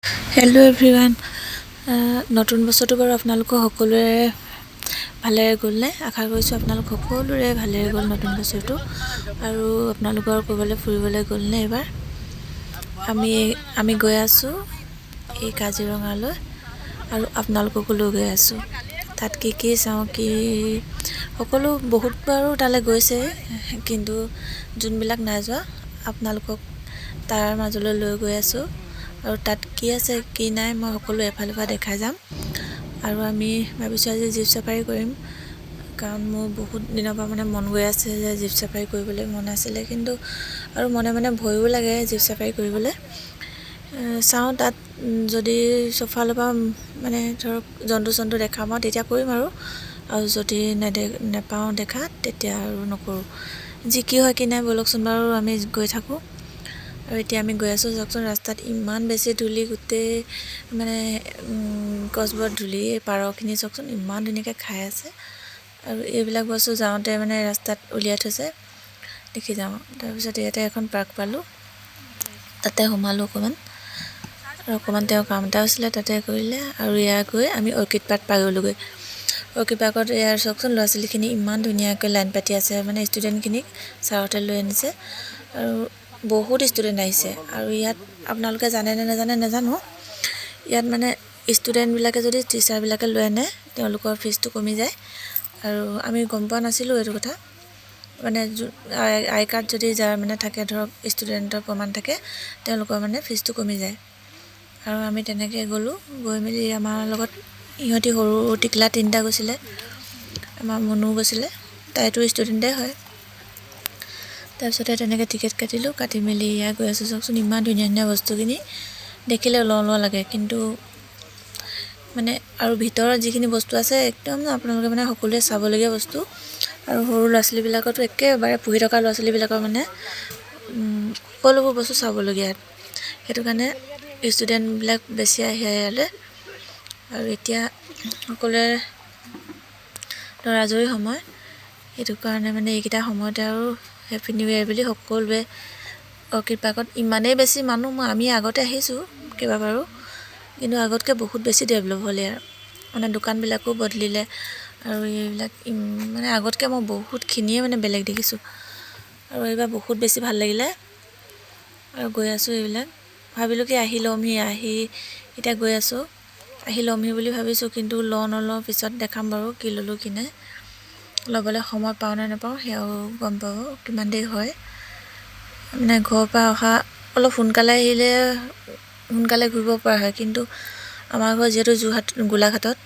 Hello' everyone. নতুন বছৰটো বাৰু আপোনালোকৰ সকলোৰে ভালেৰে গ'লনে? আশা কৰিছোঁ আপোনালোক সকলোৰে ভালেৰে গ'ল নতুন বছৰটো। আৰু আপোনালোকৰ ক'ৰবালৈ ফুৰিবলৈ গ'লনে? এইবাৰ আমি গৈ আছোঁ এই কাজিৰঙালৈ, আৰু আপোনালোককো লৈ গৈ আছোঁ। তাত কি চাওঁ, সকলো বহুত বাৰু তালৈ গৈছে, কিন্তু যোনবিলাক নাই যোৱা আপোনালোকক তাৰ মাজলৈ লৈ গৈ আছোঁ। আৰু তাত কি আছে কি নাই মই সকলো এফালৰ পৰা দেখাই যাম। আৰু আমি ভাবিছোঁ আজি জীপ চাফাৰী কৰিম, কাৰণ মোৰ বহুত দিনৰ পৰা মন গৈ আছে যে জীপ চাফাৰী কৰিবলৈ মন আছিলে, কিন্তু আৰু মনে ভয়ো লাগে জীপ চাফাৰী কৰিবলৈ। চাওঁ তাত যদি চবফালৰ পৰা ধৰক জন্তু দেখা পাওঁ তেতিয়া কৰিম, আৰু যদি নেপাওঁ দেখা তেতিয়া আৰু নকৰোঁ। যি কি হয় কি নাই ব'লকচোন বাৰু আমি গৈ থাকোঁ। আৰু এতিয়া আমি গৈ আছোঁ, চাওকচোন ৰাস্তাত ইমান বেছি ধূলি, গোটেই গছবোৰত ধূলি। পাৰখিনি চাওকচোন ইমান ধুনীয়াকৈ খাই আছে, আৰু এইবিলাক বস্তু যাওঁতে ৰাস্তাত উলিয়াই থৈছে, দেখি যাওঁ। তাৰপিছত ইয়াতে এখন পাৰ্ক পালোঁ, তাতে সোমালোঁ অকণমান তেওঁৰ কাম এটা আছিলে তাতে কৰিলে। আৰু ইয়াৰ গৈ আমি অৰ্কিড পাৰ্ক পাই গ'লোগৈ। অৰ্কিড পাৰ্কত ইয়াৰ চাওকচোন ল'ৰা ছোৱালীখিনি ইমান ধুনীয়াকৈ লাইন পাতি আছে, ষ্টুডেণ্টখিনিক ছাৰহঁতে লৈ আনিছে, আৰু বহুত ষ্টুডেণ্ট আহিছে। আৰু ইয়াত আপোনালোকে জানে নে নাজানে নাজানো, ইয়াত ষ্টুডেণ্টবিলাকে যদি টিচাৰবিলাকে লৈ আনে তেওঁলোকৰ ফিজটো কমি যায়। আৰু আমি গম পোৱা নাছিলোঁ এইটো কথা, আই কাৰ্ড যদি যাৰ থাকে, ধৰক ষ্টুডেণ্টৰ প্ৰমাণ থাকে, তেওঁলোকৰ ফিজটো কমি যায়। আৰু আমি তেনেকৈ গ'লোঁ, গৈ মেলি আমাৰ লগত ইহঁতি সৰু টিকলা 3টা গৈছিলে, আমাৰ মনো গৈছিলে, তাইতো ষ্টুডেণ্টেই হয়। তাৰপিছতে তেনেকৈ টিকেট কাটিলোঁ, কাটি মেলি ইয়াত গৈ আছোঁ। চাওকচোন ইমান ধুনীয়া বস্তুখিনি দেখিলে লওঁ লাগে, কিন্তু আৰু ভিতৰত যিখিনি বস্তু আছে একদম আপোনালোকে সকলোৱে চাবলগীয়া বস্তু। আৰু সৰু ল'ৰা ছোৱালীবিলাকতো একেবাৰে পঢ়ি থকা ল'ৰা ছোৱালীবিলাকৰ সকলোবোৰ বস্তু চাবলগীয়া, সেইটো কাৰণে ষ্টুডেণ্টবিলাক বেছি আহে ইয়ালৈ। আৰু এতিয়া সকলোৱে আজৰি সময়, সেইটো কাৰণে এইকেইটা সময়তে আৰু হেপী নিউ ইয়েৰ বুলি সকলোৱে অৰ্কিড পাৰ্কত ইমানেই বেছি মানুহ, আমি আগতে আহিছোঁ কেইবাবাৰো, কিন্তু আগতকৈ বহুত বেছি ডেভেলপ হ'ল ইয়াৰ, দোকানবিলাকো বদলিলে। আৰু এইবিলাক আগতকৈ মই বহুতখিনিয়ে বেলেগ দেখিছোঁ, আৰু এইবাৰ বহুত বেছি ভাল লাগিলে। আৰু গৈ আছোঁ, এইবিলাক ভাবিলোঁ কি আহি এতিয়া গৈ আছোঁ, আহি ল'মহি বুলি ভাবিছোঁ, কিন্তু নলওঁ পিছত দেখাম বাৰু কি ল'লোঁ কি নাই। ল'বলৈ সময় পাওঁ নে নাপাওঁ সেয়াও গম পাব, কিমান দেৰি হয়। ঘৰৰ পৰা অহা অলপ সোনকালে আহিলে সোনকালে ঘূৰিব পৰা হয়, কিন্তু আমাৰ ঘৰ যিহেতু গোলাঘাটত,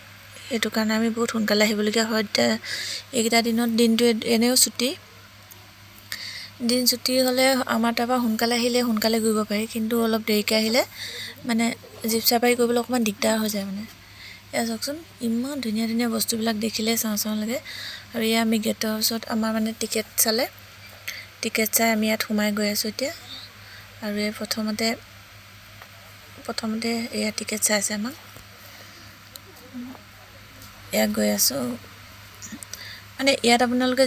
সেইটো কাৰণে আমি বহুত সোনকালে আহিবলগীয়া হয়। এতিয়া এইকেইটা দিনটো এনেও ছুটি হ'লে আমাৰ তাৰপৰা সোনকালে আহিলে সোনকালে ঘূৰিব পাৰি, কিন্তু অলপ দেৰিকৈ আহিলে জীপ চাফাৰী কৰিবলৈ অকণমান দিগদাৰ হৈ যায়। এয়া চাওকচোন ইমান ধুনীয়া বস্তুবিলাক দেখিলে চাওঁ লাগে। আৰু এয়া আমি গেটৰ ওচৰত আমাৰ টিকেট চাই আমি ইয়াত সোমাই গৈ আছোঁ এতিয়া। আৰু এই প্ৰথমতে এয়া টিকেট চাইছে আমাক, ইয়াত গৈ আছোঁ। ইয়াত আপোনালোকে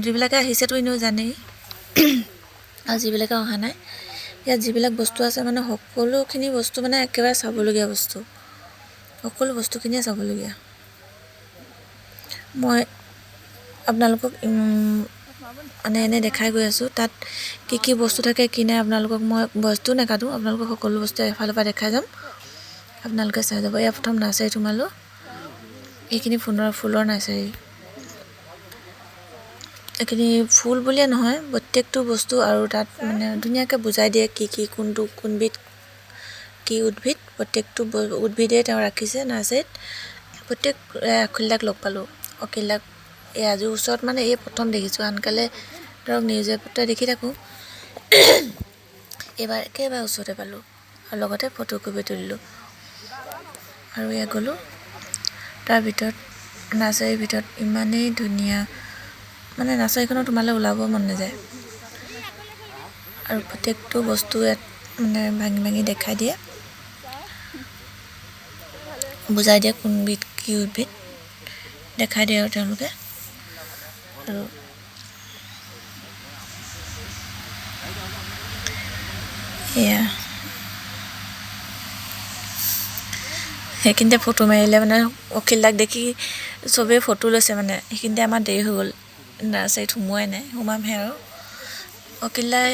যিবিলাকে আহিছেতো এনেও জানেই, আৰু যিবিলাকে অহা নাই, ইয়াত যিবিলাক বস্তু আছে সকলোখিনি বস্তু একেবাৰে চাবলগীয়া বস্তু, সকলো বস্তুখিনিয়ে চাবলগীয়া। মই আপোনালোকক এনে দেখাই গৈ আছোঁ, তাত কি বস্তু থাকে কি নাই আপোনালোকক মই ভইচটো নাকাটোঁ, আপোনালোকক সকলো বস্তু এফালৰ পৰা দেখাই যাম, আপোনালোকে চাই যাব। এয়া প্ৰথম নাৰ্চাৰীত সোমালোঁ, এইখিনি ফুলৰ নাৰ্চাৰী। এইখিনি ফুল বুলিয়ে নহয়, প্ৰত্যেকটো বস্তু, আৰু তাত ধুনীয়াকৈ বুজাই দিয়ে কোনবিধ কি উদ্ভিদ, প্ৰত্যেকটো উদ্ভিদেই তেওঁ ৰাখিছে নাৰ্চাৰীত। প্ৰত্যেক আখুলিলাক লগ পালোঁ, অকিলাক এই আজি ওচৰত এই প্ৰথম দেখিছোঁ, আনকালে ধৰক নিউজে পত্ৰই দেখি থাকোঁ, এইবাৰ একেবাৰে ওচৰতে পালোঁ, আৰু লগতে ফটো কপি তুলিলোঁ। আৰু এয়া গ'লোঁ তাৰ ভিতৰত, নাৰ্চাৰীৰ ভিতৰত ইমানেই ধুনীয়া, নাৰ্চাৰীখনত সোমালে ওলাব মন নাযায়। আৰু প্ৰত্যেকটো বস্তু ইয়াত ভাঙি দেখাই দিয়ে, বুজাই দিয়ে কোনবিধ কি উদ্ভিদ দেখাই দিয়ে আৰু তেওঁলোকে। আৰু এয়া সেইখিনিতে ফটো মাৰিলে মানে অখিলদাক দেখি চবেই ফটো লৈছে মানে সেইখিনিতে আমাৰ দেৰি হৈ গ'ল নাৰ্চাৰীত সোমোৱাই নাই সোমামহে আৰু অখিলদাই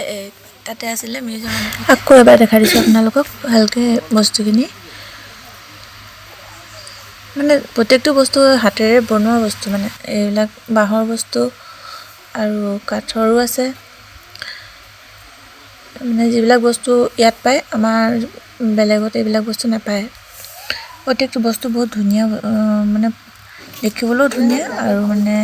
তাতে আছিলে মিউজিয়ামত আকৌ এবাৰ দেখাই দিছোঁ আপোনালোকক ভালকৈ বস্তুখিনি মানে প্ৰত্যেকটো বস্তু হাতেৰে বনোৱা বস্তু মানে এইবিলাক বাঁহৰ বস্তু আৰু কাঠৰো আছে মানে যিবিলাক বস্তু ইয়াত পায় আমাৰ বেলেগত এইবিলাক বস্তু নাপায় প্ৰত্যেকটো বস্তু বহুত ধুনীয়া মানে দেখিবলৈও ধুনীয়া আৰু মানে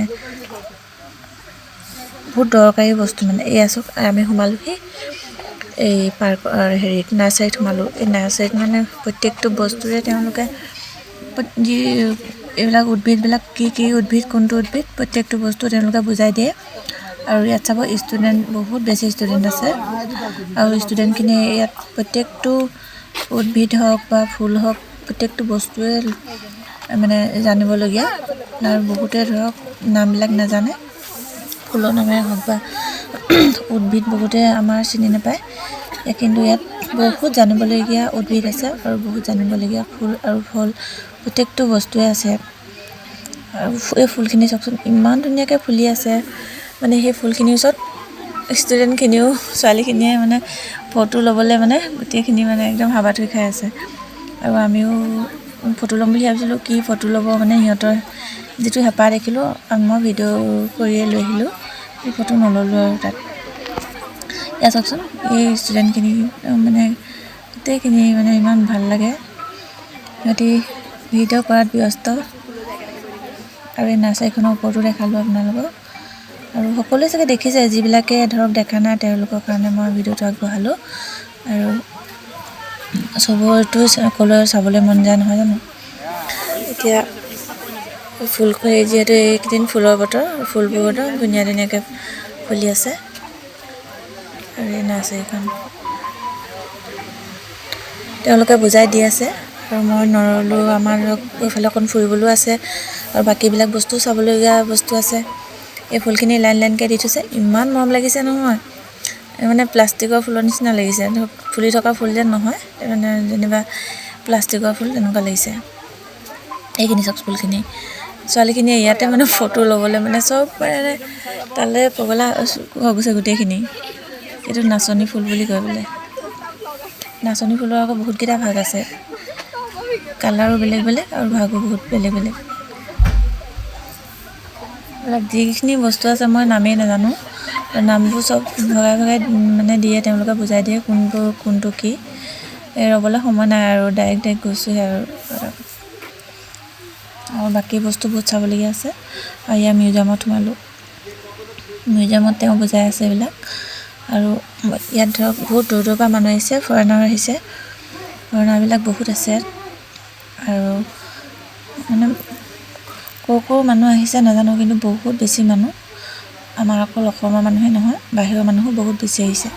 বহুত দৰকাৰী বস্তু মানে এয়া চাওক আমি সোমালোহি এই পাৰ্কৰ হেৰিত নাৰ্চাৰীত সোমালোঁ এই নাৰ্চাৰীত মানে প্ৰত্যেকটো বস্তুৰে তেওঁলোকে যি এইবিলাক উদ্ভিদবিলাক কি উদ্ভিদ কোনটো উদ্ভিদ প্ৰত্যেকটো বস্তু তেওঁলোকে বুজাই দিয়ে আৰু ইয়াত চাব ষ্টুডেণ্ট বহুত বেছি ষ্টুডেণ্ট আছে আৰু ষ্টুডেণ্টখিনি ইয়াত প্ৰত্যেকটো উদ্ভিদ হওক বা ফুল হওক প্ৰত্যেকটো বস্তুৱে মানে জানিবলগীয়া আৰু বহুতে ধৰক নামবিলাক নাজানে ফুলৰ নামেই হওক বা উদ্ভিদ বহুতে আমাৰ চিনি নাপায় কিন্তু ইয়াত বহুত জানিবলগীয়া উদ্ভিদ আছে আৰু বহুত জানিবলগীয়া ফুল আৰু ফল প্ৰত্যেকটো বস্তুৱে আছে আৰু এই ফুলখিনি চাওকচোন ইমান ধুনীয়াকৈ ফুলি আছে মানে সেই ফুলখিনিৰ ওচৰত ষ্টুডেণ্টখিনিও ছোৱালীখিনিয়ে মানে ফটো ল'বলৈ মানে গোটেইখিনি মানে একদম হাবাথুৰি খাই আছে আৰু আমিও ফটো ল'ম বুলি ভাবিছিলোঁ কি ফটো ল'ব মানে সিহঁতৰ যিটো হেঁপাহ দেখিলোঁ মই ভিডিঅ' কৰিয়ে লৈ আহিলোঁ এই ফটো নল'লোঁ আৰু তাত এয়া চাওকচোন এই ষ্টুডেণ্টখিনি মানে গোটেইখিনি মানে ইমান ভাল লাগে সিহঁতি ভিডিঅ' কৰাত ব্যস্ত আৰু এই নাৰ্চাৰীখনৰ ওপৰতো দেখালোঁ আপোনালোকক আৰু সকলোৱে চাগে দেখিছে যিবিলাকে ধৰক দেখা নাই তেওঁলোকৰ কাৰণে মই ভিডিঅ'টো আগবঢ়ালোঁ আৰু চবৰটো সকলোৱে চাবলৈ মন যায় নহয় জানো এতিয়া ফুল যিহেতু এইকেইদিন ফুলৰ বতৰ ফুলবোৰ ধুনীয়া ধুনীয়াকৈ ফুলি আছে আৰু এই নাৰ্চাৰীখন তেওঁলোকে বুজাই দি আছে আৰু মই নৰলোঁ আমাৰ এইফালে অকণ ফুৰিবলৈও আছে আৰু বাকীবিলাক বস্তু চাবলগীয়া বস্তু আছে এই ফুলখিনি লাইন লাইনকৈ দি থৈছে ইমান মৰম লাগিছে নহয় মানে প্লাষ্টিকৰ ফুলৰ নিচিনা লাগিছে ধৰক ফুলি থকা ফুল যেন নহয় মানে যেনিবা প্লাষ্টিকৰ ফুল তেনেকুৱা লাগিছে এইখিনি চাওক ফুলখিনি ছোৱালীখিনিয়ে ইয়াতে মানে ফটো ল'বলৈ মানে চব মানে তালৈ পগলা হৈ গৈছে গোটেইখিনি এইটো নাচনী ফুল বুলি কয় বোলে নাচনী ফুলৰ আকৌ বহুতকেইটা ভাগ আছে কালাৰো বেলেগ বেলেগ আৰু ভাগো বহুত বেলেগ বেলেগ যিখিনি বস্তু আছে মই নামেই নাজানো নামবোৰ চব ভগাই ভগাই মানে দিয়ে তেওঁলোকে বুজাই দিয়ে কোনবোৰ কোনটো কি ৰ'বলৈ সময় নাই আৰু ডাইৰেক্ট গৈছোঁহে আৰু বাকী বস্তু বহুত চাবলগীয়া আছে আৰু ইয়াৰ মিউজিয়ামত সোমালোঁ মিউজিয়ামত তেওঁ বুজাই আছে এইবিলাক আৰু ইয়াত ধৰক বহুত দূৰ দূৰৰ পৰা মানুহ আহিছে ফৰেনাৰ আহিছে ফৰেনাৰবিলাক বহুত আছে আৰু মানে ক'ৰ মানুহ আহিছে নাজানো কিন্তু বহুত বেছি মানুহ আমাৰ অকল অসমৰ মানুহে নহয় বাহিৰৰ মানুহো বহুত বেছি আহিছে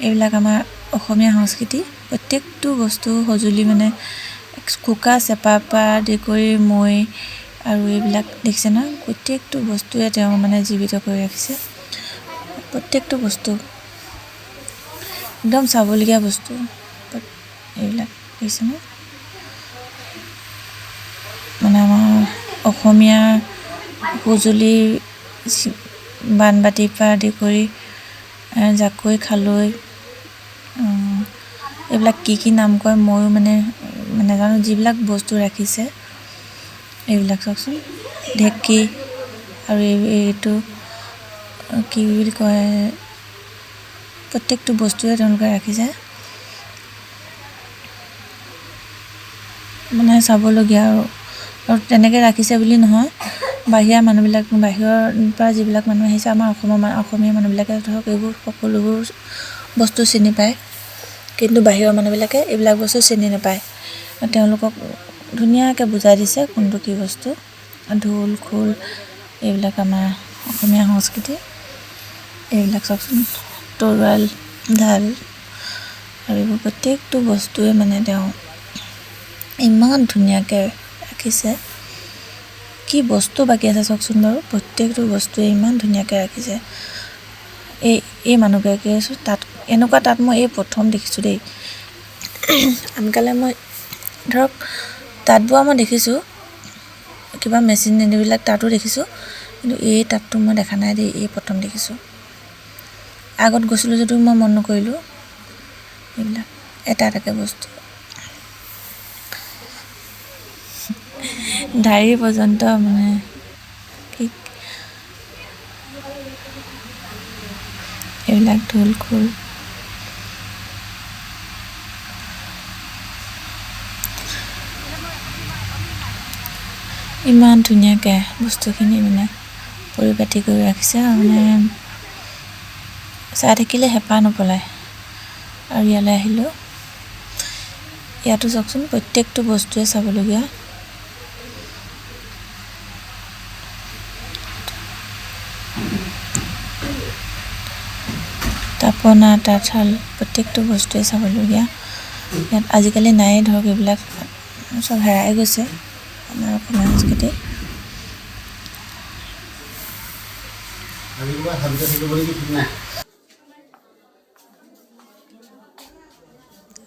এইবিলাক আমাৰ অসমীয়া সংস্কৃতি প্ৰত্যেকটো বস্তু সঁজুলি মানে কুকা চেপাৰ পৰা আদি কৰি মৈ আৰু এইবিলাক দেখিছে ন প্ৰত্যেকটো বস্তুৱে তেওঁ মানে জীৱিত কৰি ৰাখিছে প্ৰত্যেকটো বস্তু একদম চাবলগীয়া বস্তু এইবিলাক দেখিছে ন মানে আমাৰ অসমীয়া সঁজুলি বানবাতিৰ পৰা আদি কৰি জাকৈ খালৈ এইবিলাক কি নাম কয় ময়ো মানে নাজানো যিবিলাক বস্তু ৰাখিছে এইবিলাক চাওকচোন ঢেঁকী আৰু এইটো কি বুলি কয় প্ৰত্যেকটো বস্তুৱে তেওঁলোকে ৰাখিছে মানে চাবলগীয়া আৰু তেনেকৈ ৰাখিছে বুলি নহয় বাহিৰা মানুহবিলাক বাহিৰৰ পৰা যিবিলাক মানুহ আহিছে আমাৰ অসমীয়া মানুহবিলাকে ধৰক এইবোৰ সকলোবোৰ বস্তু চিনি পায় কিন্তু বাহিৰৰ মানুহবিলাকে এইবিলাক বস্তু চিনি নাপায় তেওঁলোকক ধুনীয়াকৈ বুজাই দিছে কোনটো কি বস্তু ঢোল খোল এইবিলাক আমাৰ অসমীয়া সংস্কৃতি এইবিলাক চাওকচোন তৰোৱাল ঢাল আৰু এইবোৰ প্ৰত্যেকটো বস্তুৱে মানে তেওঁ ইমান ধুনীয়াকৈ ৰাখিছে কি বস্তু বাকী আছে চাওকচোন বাৰু প্ৰত্যেকটো বস্তুৱে ইমান ধুনীয়াকৈ ৰাখিছে এই মানুহগৰাকীয়ে তাত এনেকুৱা তাত মই এই প্ৰথম দেখিছোঁ দেই আনকালে মই ধৰক তাঁত বোৱা মই দেখিছোঁ, কিবা মেচিন এইবিলাক তাঁতো দেখিছোঁ, কিন্তু এই তাঁতটো মই দেখা নাই দেই, এই প্ৰথম দেখিছোঁ। আগত গৈছিলোঁ যদিও মই মন নকৰিলোঁ এইবিলাক এটা এটাকৈ বস্তু। ঢাৰি পৰ্যন্ত মানে কি এইবিলাক ঢোল খোল, ইমান ধুনীয়াকৈ বস্তুখিনি মানে পৰিপাটি কৰি ৰাখিছে, মানে চাই থাকিলে হেঁপাহ নপলায়। আৰু ইয়ালৈ আহিলোঁ, ইয়াতো চাওকচোন প্ৰত্যেকটো বস্তুৱে চাবলগীয়া। তাপনা, তাঁতশাল প্ৰত্যেকটো বস্তুৱে চাবলগীয়া। ইয়াত আজিকালি নায়েই ধৰক, এইবিলাক চব হেৰাই গৈছে আমাৰ অসমীয়া সংস্কৃতি।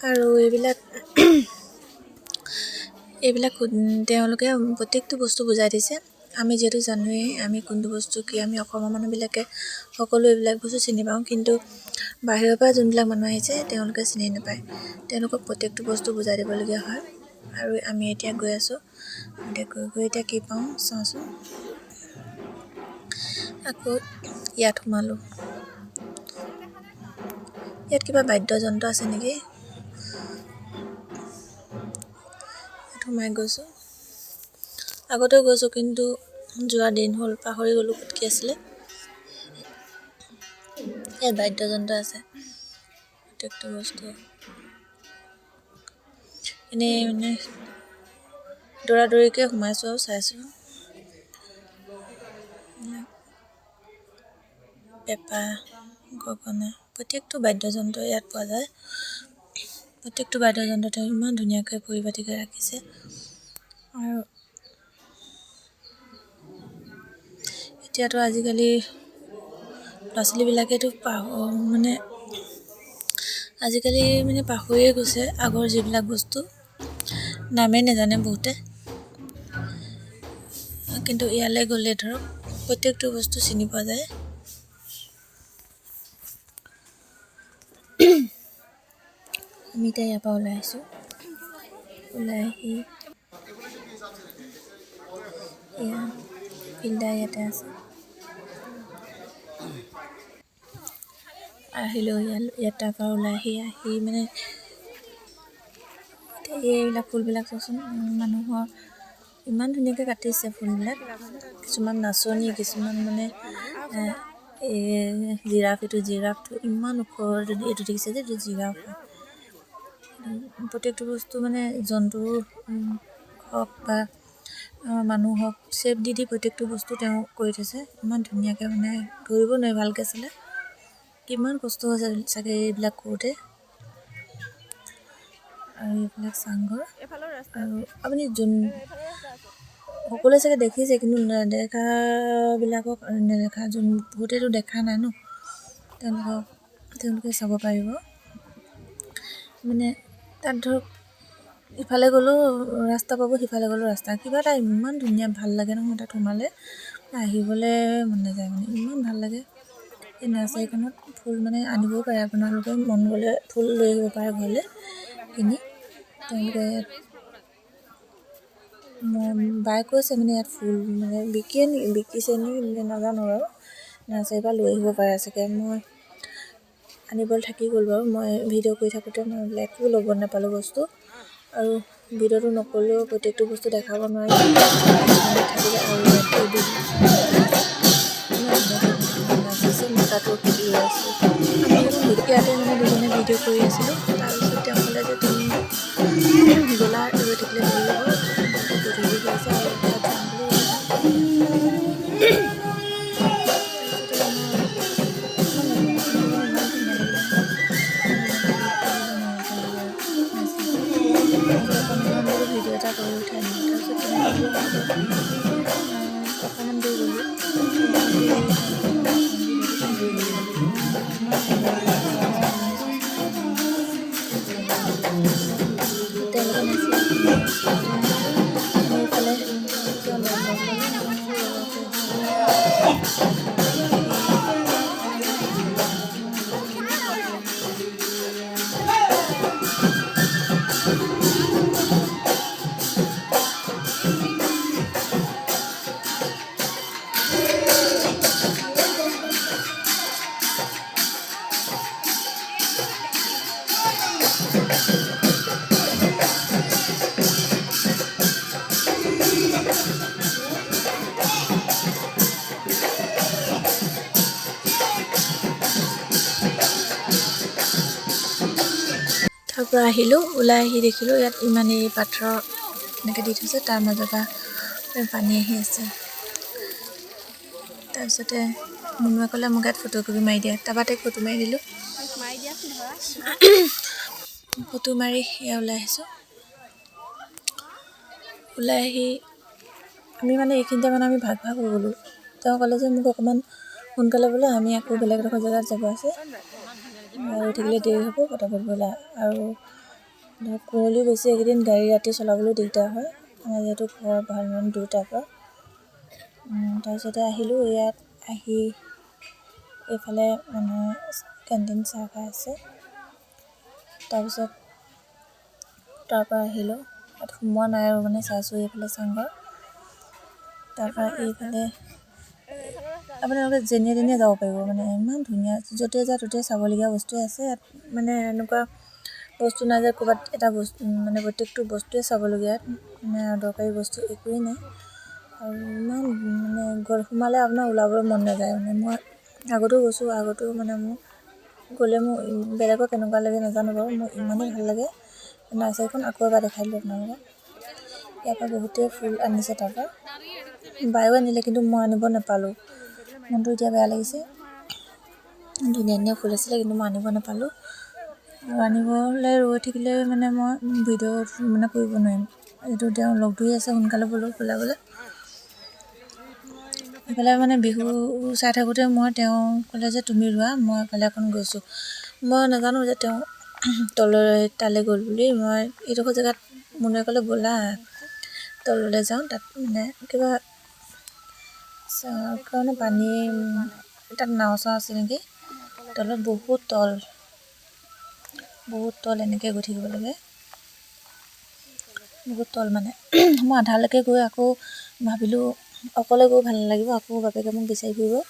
আৰু এইবিলাক তেওঁলোকে প্ৰত্যেকটো বস্তু বুজাই দিছে। আমি যিহেতু জানোৱেই আমি কোনটো বস্তু কি, আমি অসমৰ মানুহবিলাকে সকলো এইবিলাক বস্তু চিনি পাওঁ, কিন্তু বাহিৰৰ পৰা যোনবিলাক মানুহ আহিছে তেওঁলোকে চিনি নাপায়। তেওঁলোকক প্ৰত্যেকটো বস্তু বুজাই দিবলগীয়া হয়। আৰু আমি এতিয়া গৈ আছোঁ, গৈ এতিয়া কি পাওঁ চাওঁচোন। আকৌ ইয়াত সোমালোঁ, ইয়াত কিবা বাদ্যযন্ত্ৰ আছে নেকি, ইয়াত সোমাই গৈছোঁ। আগতেও গৈছোঁ, কিন্তু যোৱা দিন হ'ল, পাহৰি গ'লোঁ ক'ত কি আছিলে। ইয়াত বাদ্যযন্ত্ৰ আছে প্ৰত্যেকটো বস্তু। এনেই মানে দৌৰাদৌৰিকৈ সোমাইছোঁ আৰু চাইছোঁ। পেঁপা, গগনা প্ৰত্যেকটো বাদ্যযন্ত্ৰ ইয়াত পোৱা যায়। প্ৰত্যেকটো বাদ্যযন্ত্ৰ তেওঁ ইমান ধুনীয়াকৈ পৰিপাটিকৈ ৰাখিছে। আৰু এতিয়াতো আজিকালি ল'ৰা ছোৱালীবিলাকেতো আজিকালি পাহৰিয়ে গৈছে আগৰ যিবিলাক বস্তু, নামেই নাজানে বহুতে। কিন্তু ইয়ালৈ গ'লে ধৰক প্ৰত্যেকটো বস্তু চিনি পোৱা যায়। আমি এতিয়া ইয়াৰ পৰা ওলাই আহিছোঁ, ওলাই আহি ফিল্টাৰ ইয়াতে আছে, আহিলোঁ ইয়াত তাৰ পৰা ওলাই আহি মানে এইবিলাক ফুলবিলাক চাচোন, মানুহৰ ইমান ধুনীয়াকৈ কাটিছে ফুলবিলাক। কিছুমান নাচনি, কিছুমান মানে জিৰাফটো ইমান ওখ, এইটো দেখিছে যে এইটো জিৰাফ হয়। প্ৰত্যেকটো বস্তু মানে জন্তু হওক বা মানুহ হওক, চেপ দি প্ৰত্যেকটো বস্তু তেওঁ কৰি থৈছে ইমান ধুনীয়াকৈ, মানে ধৰিব নোৱাৰি ভালকৈ চালে। কিমান কষ্ট হৈছে চাগে এইবিলাক কৰোঁতে। আৰু এইবিলাক চাংঘৰ, আৰু আপুনি সকলোৱে চাগে দেখিছে, কিন্তু নেদেখাবিলাকক নেদেখা বহুতেতো দেখা নাই ন, তেওঁলোকে চাব পাৰিব। মানে তাত ধৰক ইফালে গ'লেও ৰাস্তা পাব, সিফালে গ'লেও ৰাস্তা, কিবা এটা ইমান ধুনীয়া ভাল লাগে নহয় তাত সোমালে, আহিবলৈ মন নাযায়, মানে ইমান ভাল লাগে। এই নাৰ্চাৰীখনত ফুল মানে আনিবও পাৰে আপোনালোকে, মন গ'লে ফুল লৈ আহিব পাৰে ঘৰলৈ কিনি। তেওঁলোকে ইয়াত বায়ে কৈছে মানে ইয়াত ফুল মানে বিকিছে নেকি নাজানো বাৰু, নাৰ্চাৰীৰ পৰা লৈ আহিব পাৰে চাগে। মই আনিবলৈ থাকি গ'ল বাৰু, মই ভিডিঅ' কৰি থাকোঁতে মই একো ল'ব নাপালোঁ বস্তু, আৰু ভিডিঅ'টো নকৰিলেও প্ৰত্যেকটো বস্তু দেখাব নোৱাৰি থাকিলে। আৰু নাচিছে, মই তাতো ৰৈ আছোঁ। ইয়াতে মানে দুজনে ভিডিঅ' কৰি আছিলোঁ, তাৰপিছত তেওঁ ক'লে যে তুমি গ'লা ৰৈ থাকিলে হেৰি হ'ব, গধূলি হৈ আছে আৰু তাত যাম বুলি অকণমান বোলো ভিডিঅ' এটা কৰি উঠাই আনিলোঁ। তাৰপিছত অকণমান দেৰি গ'লোঁ, তেওঁলোকে নাছিল। তাৰ পৰা আহিলোঁ, ওলাই আহি দেখিলোঁ ইয়াত ইমানেই পাথৰ এনেকৈ দি থৈছে, তাৰ মাজৰ পৰা পানী আহি আছে। তাৰপিছতে মুনুৱে ক'লে মোক ইয়াত ফটোকপি মাৰি দিয়া, তাৰপৰা তাইক ফটো মাৰি দিলোঁ। ফটো মাৰি এয়া ওলাই আহিছোঁ। ওলাই আহি আমি মানে এইখিনিতে মানে আমি ভাগ হৈ গ'লোঁ। তেওঁ ক'লে যে মোক অকণমান সোনকালে বোলে আমি আকৌ বেলেগ এডোখৰ জেগাত যাব আছে, আৰু থাকিলে দেৰি হ'ব, পটাপট ব'লা। আৰু ধৰক কুঁৱলীও বেছি, এইকেইদিন গাড়ী ৰাতি চলাবলৈও দিগদাৰ হয়, আমাৰ যিহেতু ঘৰ ভালমান দূৰ তাৰ পৰা। তাৰপিছতে আহিলোঁ, ইয়াত আহি এইফালে মানে কেণ্টিন চাহ খাই আছে। তাৰপিছত তাৰপৰা আহিলোঁ, ইয়াত সোমোৱা নাই আৰু মানে চাইছোঁ এইফালে চাংঘৰ। তাৰপৰা এইফালে আপোনালোকে যেনিয়ে তেনিয়ে যাব পাৰিব, মানে ইমান ধুনীয়া, য'তে যায় ত'তে চাবলগীয়া বস্তুৱে আছে। ইয়াত মানে এনেকুৱা বস্তু নাই যে ক'ৰবাত এটা বস্তু মানে প্ৰত্যেকটো বস্তুৱে চাবলগীয়া, মানে দৰকাৰী বস্তু একোৱেই নাই। আৰু ইমান মানে সোমালে আপোনাৰ ওলাবলৈ মন নাযায়। মানে মই আগতেও গৈছোঁ, আগতেও মানে মোৰ গ'লে মোৰ বেলেগৰ কেনেকুৱা লাগে নাজানো বাৰু, মোৰ ইমানেই ভাল লাগে। নাৰ্চাৰীখন আকৌ এবাৰ দেখাই দিলোঁ আপোনালোকক। ইয়াৰ পৰা বহুতেই ফুল আনিছে, তাৰপৰা বায়ো আনিলে, কিন্তু মই আনিব নাপালোঁ। মনটো এতিয়া বেয়া লাগিছে, ধুনীয়া ধুনীয়া ফুল আছিলে, কিন্তু মই আনিব নাপালোঁ। আৰু আনিবলৈ ৰৈ থাকিলে মানে মই ভিডিঅ' মানে কৰিব নোৱাৰিম। এইটো তেওঁ লগ ধৰি আছে সোনকালে ওলাবলৈ। এইফালে মানে বিহু চাই থাকোঁতে তেওঁ ক'লে যে তুমি ৰোৱা, মই এফালে অকণ গৈছোঁ। মই নাজানো যে তেওঁ তালৈ গ'ল বুলি। মই এইডোখৰ জেগাত মুনুৱে ক'লে ব'লা তললৈ যাওঁ, তাত মানে কিবা কাৰণে পানী, তাত নাও চাও আছে নেকি, তলত বহুত তল এনেকৈ গৈ থাকিব লাগে, বহুত তল মানে। মই আধালৈকে গৈ আকৌ ভাবিলোঁ অকলে গৈ ভাল নালাগিব, আকৌ বাপেকে মোক বিচাৰি ফুৰিবৰ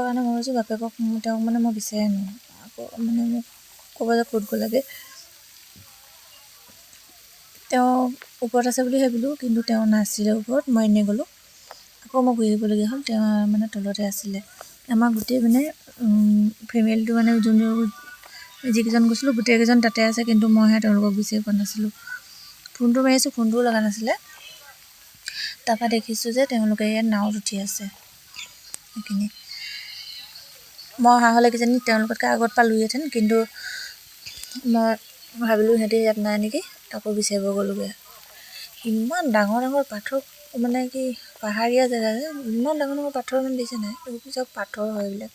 কাৰণে মই ভাবিছোঁ বাপেকক তেওঁক মানে মই বিচাৰি আনো, আকৌ মানে মোক ক'ব যে ক'ত গ'লাগে। তেওঁ ওপৰত আছে বুলি ভাবিলোঁ, কিন্তু তেওঁ নাছিলে ওপৰত, মই এনেই গ'লোঁ। আকৌ মই ঘূৰি আহিবলগীয়া হ'ল, তেওঁ মানে তলতে আছিলে। আমাৰ গোটেই মানে ফেমিলিটো মানে যিকেইজন গৈছিলোঁ গোটেইকেইজন তাতে আছে, কিন্তু মইহে তেওঁলোকক বিচাৰি পোৱা নাছিলোঁ। ফোনটো মাৰিছোঁ, ফোনটোও লগা নাছিলে। তাৰপৰা দেখিছোঁ যে তেওঁলোকে ইয়াত নাৱত উঠি আছে। সেইখিনি মই অহা হ'লে কিজানি তেওঁলোকতকৈ আগত পালোঁহেঁতেন, কিন্তু মই ভাবিলোঁ সিহঁতে ইয়াত নাই নেকি, আকৌ বিচাৰিব গ'লোগৈ। ইমান ডাঙৰ ডাঙৰ পাথৰ, মানে কি পাহাৰীয়া জেগা যে, ইমান ডাঙৰ ডাঙৰ পাথৰ মানে দিছে নাই, এইবোৰ চব পাথৰ হয় এইবিলাক,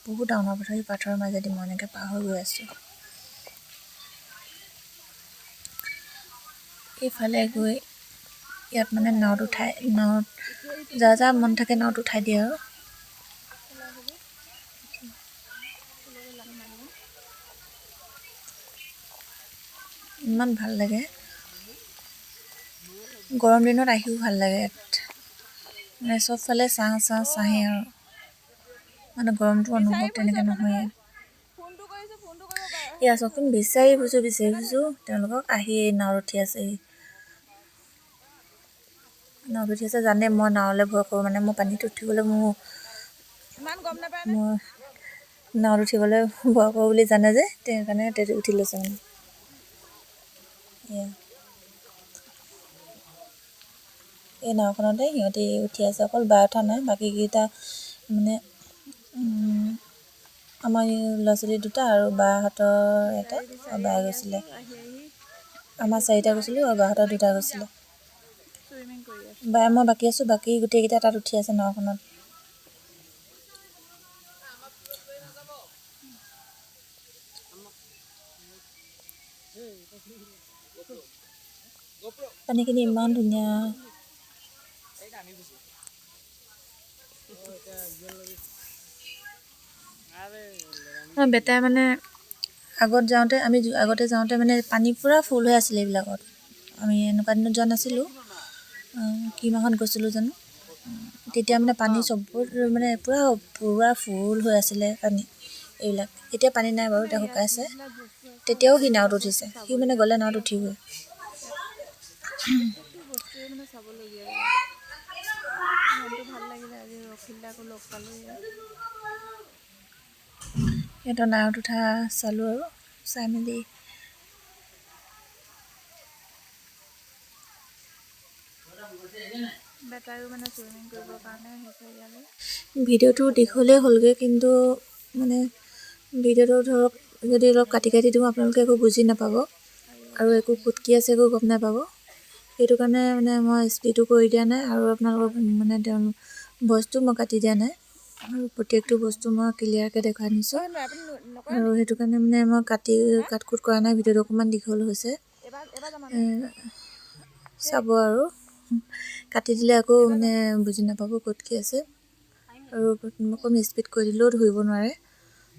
বহুত ডাঙৰ পাথৰ। এই পাথৰৰ মাজেদি মই এনেকৈ পাৰ হৈ গৈ আছোঁ। এইফালে গৈ ইয়াত মানে নাৱত যাৰ মন থাকে নাৱত উঠাই দিয়ে আৰু। ইমান ভাল লাগে, গৰম দিনত আহিও ভাল লাগে ইয়াত, মানে চবফালে চাহেই আৰু মানে গৰমটো অনুভৱ তেনেকৈ নহয় ইয়াত। এয়া চাওকচোন, বিচাৰি ফুৰিছোঁ তেওঁলোকক, আহি এই নাৱত উঠি আছে। জানে মই নাৱলৈ ভয় কৰোঁ, মানে মই পানীত উঠিবলৈ মই নাৱত উঠিবলৈ ভয় কৰোঁ বুলি জানে যে, সেইকাৰণে উঠি লৈছে মানে। এই নাওখনতে সিহঁতি উঠি আছে, অকল বাই উঠা নাই, বাকীকেইটা মানে আমাৰ ল'ৰা ছোৱালী দুটা আৰু বাহঁতৰ এটা, আৰু বাই গৈছিলে। আমাৰ 4টা গৈছিলোঁ আৰু বাহঁতৰ 2টা গৈছিলে। বাই মই বাকী আছোঁ, বাকী গোটেইকেইটা তাত উঠি আছে নাওখনত। পানীখিনি ইমান ধুনীয়া। বেটাই মানে আগতে যাওঁতে মানে পানী পূৰা ফুল হৈ আছিলে এইবিলাকত। আমি এনেকুৱা দিনত যোৱা নাছিলোঁ, কি মাহত গৈছিলোঁ জানো। তেতিয়া মানে পানী চববোৰ মানে পূৰা ফুল হৈ আছিলে পানী এইবিলাক। এতিয়া পানী নাই বাৰু, এতিয়া শুকাইছে। তেতিয়াও সি নাৱত উঠিছে, সি মানে গ'লে নাৱত উঠিবই। বস্তুৱে মানে চাবলগীয়া মনটো ভাল লাগিলে আজি ৰখিলাকো লগ পালোঁ ইয়াত। সিহঁতৰ নাৱত উঠা চালোঁ আৰু চাই মেলি বেটাইও মানে চুইমিং কৰিবৰ কাৰণে আহিছে ইয়ালৈ। ভিডিঅ'টো দীঘলেই হ'লগৈ, কিন্তু মানে ভিডিঅ'টো ধৰক যদি অলপ কাটি কাটি দিওঁ আপোনালোকে একো বুজি নাপাব আৰু একো ক'ত কি আছে একো গম নাপাব। সেইটো কাৰণে মানে মই স্পীডো কৰি দিয়া নাই আৰু আপোনালোকক মানে তেওঁ ভইচটো মই কাটি দিয়া নাই আৰু প্ৰত্যেকটো বস্তু মই ক্লিয়াৰকৈ দেখুৱাই নিছোঁ। আৰু সেইটো কাৰণে মানে মই কাট কুট কৰা নাই, ভিডিঅ'টো অকণমান দীঘল হৈছে, চাব আৰু কাটি দিলে আকৌ মানে বুজি নাপাব ক'ত কি আছে। আৰু অকণমান স্পীড কৰি দিলেও ধৰিব নোৱাৰে,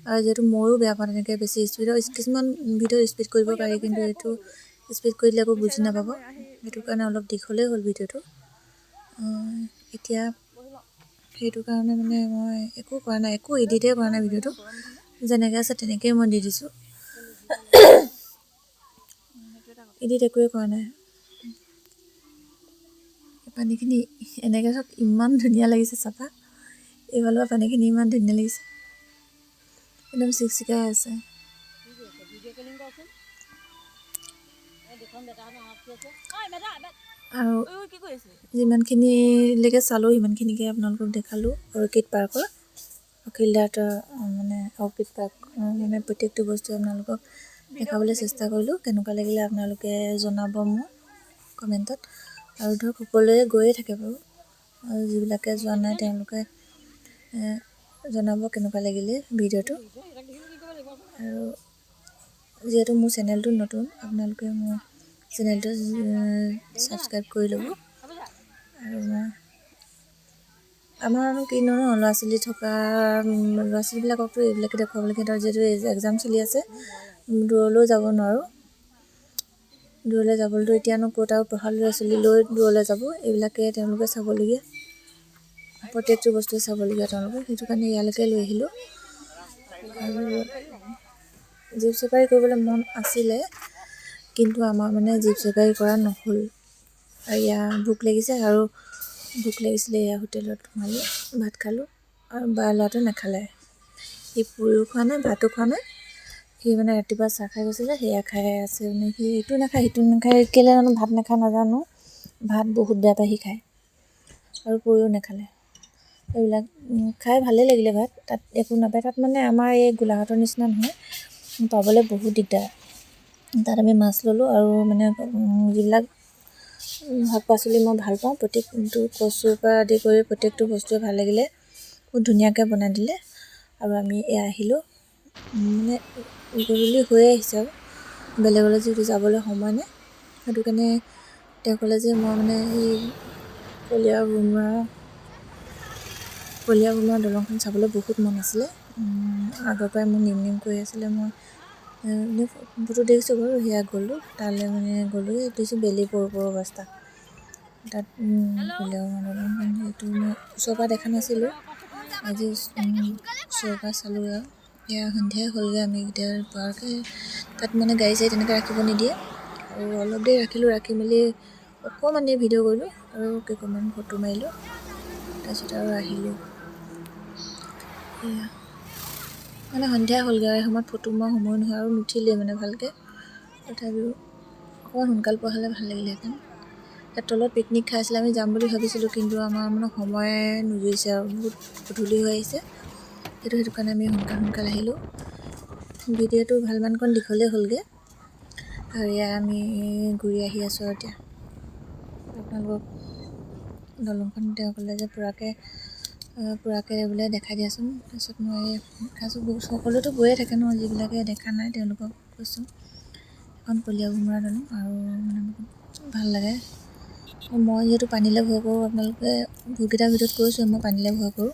আৰু যিহেতু ময়ো বেয়া পাওঁ তেনেকৈ বেছি স্পীডৰ কিছুমান ভিডিঅ' স্পীড কৰিব পাৰি, কিন্তু এইটো স্পীড কৰি দিলে আকৌ বুজি নাপাব। সেইটো কাৰণে অলপ দীঘলেই হ'ল ভিডিঅ'টো। এতিয়া সেইটো কাৰণে মানে মই একো কৰা নাই, একো এডিটেই কৰা নাই, ভিডিঅ'টো যেনেকৈ আছে তেনেকৈয়ে মই দি দিছোঁ, এডিট একোৱে কৰা নাই। পানীখিনি এনেকৈ ধৰক ইমান ধুনীয়া লাগিছে চাফা, এইফালৰ পৰা পানীখিনি ইমান ধুনীয়া লাগিছে, একদম চিকচিকাই আছে। আৰু যিমানখিনিলৈকে চালোঁ সিমানখিনিকে আপোনালোকক দেখালোঁ অৰ্কিড পাৰ্কৰ, অখিলদাহঁতৰ মানে অৰ্কিড পাৰ্ক মানে প্ৰত্যেকটো বস্তু আপোনালোকক দেখাবলৈ চেষ্টা কৰিলোঁ। কেনেকুৱা লাগিলে আপোনালোকে জনাব মোক কমেণ্টত। আৰু ধৰক সকলোৱে গৈয়ে থাকে বাৰু, আৰু যিবিলাকে যোৱা নাই তেওঁলোকে জনাব কেনেকুৱা লাগিলে ভিডিঅ'টো। আৰু যিহেতু মোৰ চেনেলটো নতুন, আপোনালোকে মোৰ চেনেলটো ছাবস্ক্ৰাইব কৰি ল'ব। আৰু আমাৰনো কিনো ল'ৰা ছোৱালী থকা ল'ৰা ছোৱালীবিলাককতো এইবিলাকে দেখুৱাবলৈকে, সিহঁতৰ যিহেতু এক্সাম চলি আছে, দূৰলৈও যাব নোৱাৰোঁ। দূৰলৈ যাবলৈতো এতিয়ানো ক'ত আৰু পঢ়া ল'ৰা ছোৱালী লৈ দূৰলৈ যাব, এইবিলাকে তেওঁলোকে চাবলগীয়া, প্ৰত্যেকটো বস্তুৱে চাবলগীয়া তেওঁলোকে। সেইটো কাৰণে ইয়ালৈকে লৈ আহিলোঁ। আৰু জীপ চাফাৰী কৰিবলৈ মন আছিলে, কিন্তু আমাৰ মানে জীপ চাফাৰী কৰা নহ'ল। আৰু ইয়াৰ ভোক লাগিছে, আৰু ভোক লাগিছিলে এয়া হোটেলত সোমালোঁ, ভাত খালোঁ, আৰু ল'ৰাটো নাখালে, সি পুৰিও খোৱা নাই ভাতো খোৱা নাই। সি মানে ৰাতিপুৱা চাহ খাই গৈছিলে, সেয়া খাই আছে মানে, সি ইটো নাখায় সিটো নাখায়, কেলৈ জানো ভাত নাখায় নাজানো, ভাত বহুত বেয়া পায় সি খায়, আৰু পুৰিও নাখালে। এইবিলাক খাই ভালেই লাগিলে ভাত, তাত একো নাপায়, তাত মানে আমাৰ এই গোলাঘাটৰ নিচিনা নহয়, পাবলৈ বহুত দিগদাৰ। তাত আমি মাছ ল'লোঁ, আৰু মানে যিবিলাক শাক পাচলি মই ভাল পাওঁ, প্ৰত্যেকটো কচুৰ পৰা আদি কৰি প্ৰত্যেকটো বস্তুৱে ভাল লাগিলে, বহুত ধুনীয়াকৈ বনাই দিলে। আৰু আমি এয়া আহিলোঁ, মানে গধূলি হৈয়ে আহিছে আৰু বেলেগলৈ যিহেতু যাবলৈ সময় নাই, সেইটো কাৰণে তেওঁ ক'লে যে মই মানে সেই কলীয়া ভোমোৰা দলংখন চাবলৈ বহুত মন আছিলে, আগৰ পৰাই মোৰ নিম কৰি আছিলে। মই ফটো দেখিছোঁ বাৰু, সেয়া গ'লোঁ তালৈ, মানে গ'লোঁ, দেখিছোঁ বেলি পৰো অৱস্থা তাত কলীয়া ভোমোৰা দলংখন, সেইটো মই ওচৰৰ পৰা দেখা নাছিলোঁ, আজি ওচৰৰ পৰা চালোঁ। আৰু এয়া সন্ধিয়াই হ'লগৈ, আমি এতিয়া পোৱাকৈ তাত মানে গাড়ী চাড়ী তেনেকৈ ৰাখিব নিদিয়ে, আৰু অলপ দেৰি ৰাখিলোঁ, ৰাখি মেলি অকণমান দেৰি ভিডিঅ' কৰিলোঁ আৰু কেইখনমান ফটো মাৰিলোঁ, তাৰপিছত আৰু আহিলোঁ। এয়া মানে সন্ধিয়া হ'লগৈ, আৰু সময়ত ফটো মৰা সময় নহয়, আৰু নুঠিলেই মানে ভালকৈ, তথাপিও অকণমান সোনকাল পোৱা হ'লে ভাল লাগিলেহেঁতেন। তাত তলত পিকনিক খাই আছিলে, আমি যাম বুলি ভাবিছিলোঁ, কিন্তু আমাৰ মানে সময় নোজুৰিছে আৰু বহুত গধূলি হৈ আহিছে, সেইটো কাৰণে আমি সোনকাল আহিলোঁ। ভিডিঅ'টো ভালমানকণ দীঘলেই হ'লগৈ, আৰু এয়া আমি ঘূৰি আহি আছোঁ। আৰু এতিয়া আপোনালোকক দলংখন তেওঁ ক'লে যে পূৰাকৈ বোলে দেখাই দিয়াচোন, তাৰপিছত মই দেখাইছোঁ। সকলোতো গৈয়ে থাকে ন, যিবিলাকে দেখা নাই তেওঁলোকক কৈছোঁ। এখন কলীয়া ভোমোৰা দলং, আৰু মানে বহুত ভাল লাগে। মই যিহেতু পানীলৈ ভয় কৰোঁ, আপোনালোকে বহুতকেইটা ভিডিঅ'ত কৈছোঁ মই পানীলৈ ভয় কৰোঁ,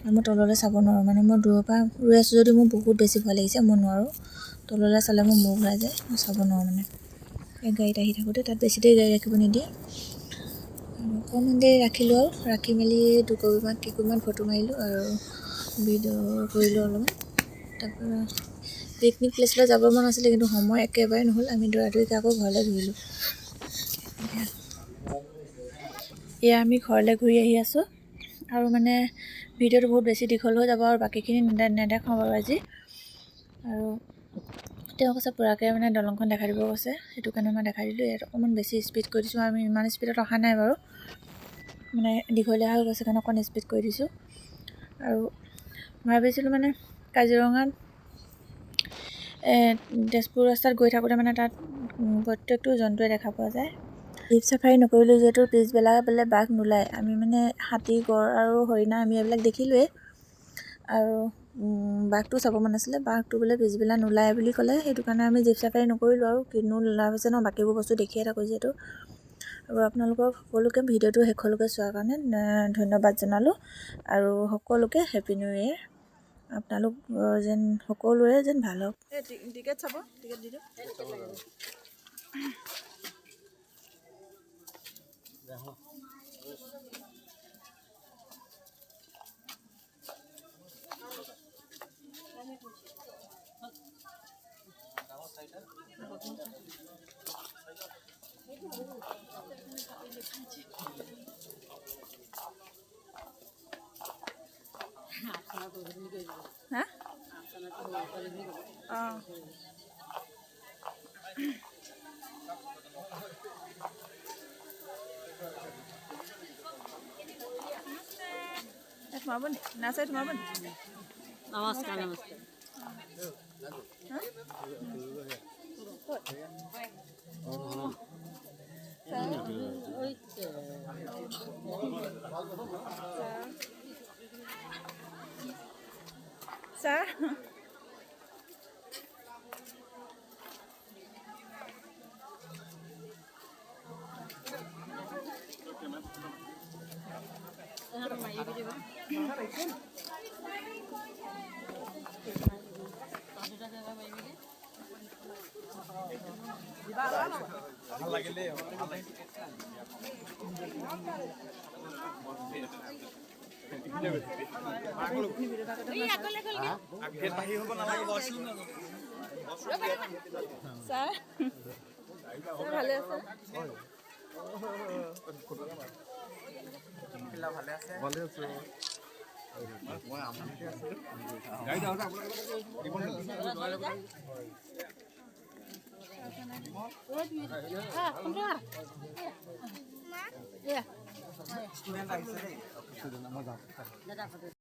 আৰু মই তললৈ চাব নোৱাৰোঁ, মানে মই দূৰৰ পৰা ৰৈ আছোঁ যদিও মোৰ বহুত বেছি ভয় লাগিছে, মই নোৱাৰোঁ, তললৈ চালে মোৰ মূৰ ঘূৰাই যায়, মই চাব নোৱাৰোঁ। মানে এই গাড়ীত আহি থাকোঁতে তাত বেছি দেৰি গাড়ী ৰাখিব নিদিয়ে, আৰু অকণমান দেৰি ৰাখিলোঁ, আৰু ৰাখি মেলি কেইকপিমান ফটো মাৰিলোঁ আৰু ভিডিঅ' কৰিলোঁ অলপমান। তাৰপৰা পিকনিক প্লেচলৈ যাব মন আছিলে, কিন্তু সময় একেবাৰে নহ'ল। আমি দৌৰা-দৌৰিকৈ আকৌ ঘৰলৈ ঘূৰিলোঁ। এয়া আমি ঘৰলৈ ঘূৰি আহি আছোঁ, আৰু মানে ভিডিঅ'টো বহুত বেছি দীঘল হৈ যাব, আৰু বাকীখিনি নেদেখাওঁ বাৰু আজি। আৰু তেওঁ কৈছে পূৰাকৈ মানে দলংখন দেখাই দিব কৈছে, সেইটো কাৰণে মই দেখাই দিলোঁ। ইয়াত অকণমান বেছি স্পীড কৰি দিছোঁ, আমি ইমান স্পীডত অহা নাই বাৰু, মানে দীঘলীয়া হৈ গৈছে কাৰণে অকণ স্পীড কৰি দিছোঁ। আৰু ভাবিছিলোঁ মানে কাজিৰঙাত তেজপুৰ ৰাস্তাত গৈ থাকোঁতে মানে তাত প্ৰত্যেকটো জন্তুৱে দেখা পোৱা যায়। জীপ চাফাৰী নকৰিলোঁ যিহেতু পিছবেলা বোলে বাঘ নোলায়। আমি মানে হাতী, গড় আৰু হৰিণা আমি এইবিলাক দেখিলোৱেই, আৰু বাঘটো চাব মন আছিলে। বাঘটো বোলে পিছবেলা নোলায় বুলি ক'লে, সেইটো কাৰণে আমি জীপ চাফাৰী নকৰিলোঁ। আৰু কিনো লাভ আছে ন, বাকীবোৰ বস্তু দেখিয়ে থাকোঁ যিহেতু। আৰু আপোনালোকক সকলোকে ভিডিঅ'টো শেষলৈকে চোৱাৰ কাৰণে ধন্যবাদ জনালোঁ, আৰু সকলোকে হেপী নিউ ইয়েৰ। আপোনালোক যেন সকলোৰে যেন ভাল হওক। টিকেট চাব, টিকেট দি দিওঁ। হা? অঁ, সোমাব নি? নাচাই সোমাব নি? নমস্কাৰ নমস্কাৰ। ছাৰ ভাল লাগিলে ভাল লাগিলে। ছাৰ ভালে আছে? ভালে আছে? ভালে আছে। মই আমনিতে আছিলোঁ। ষ্টুডেণ্ট আহিছে দেই।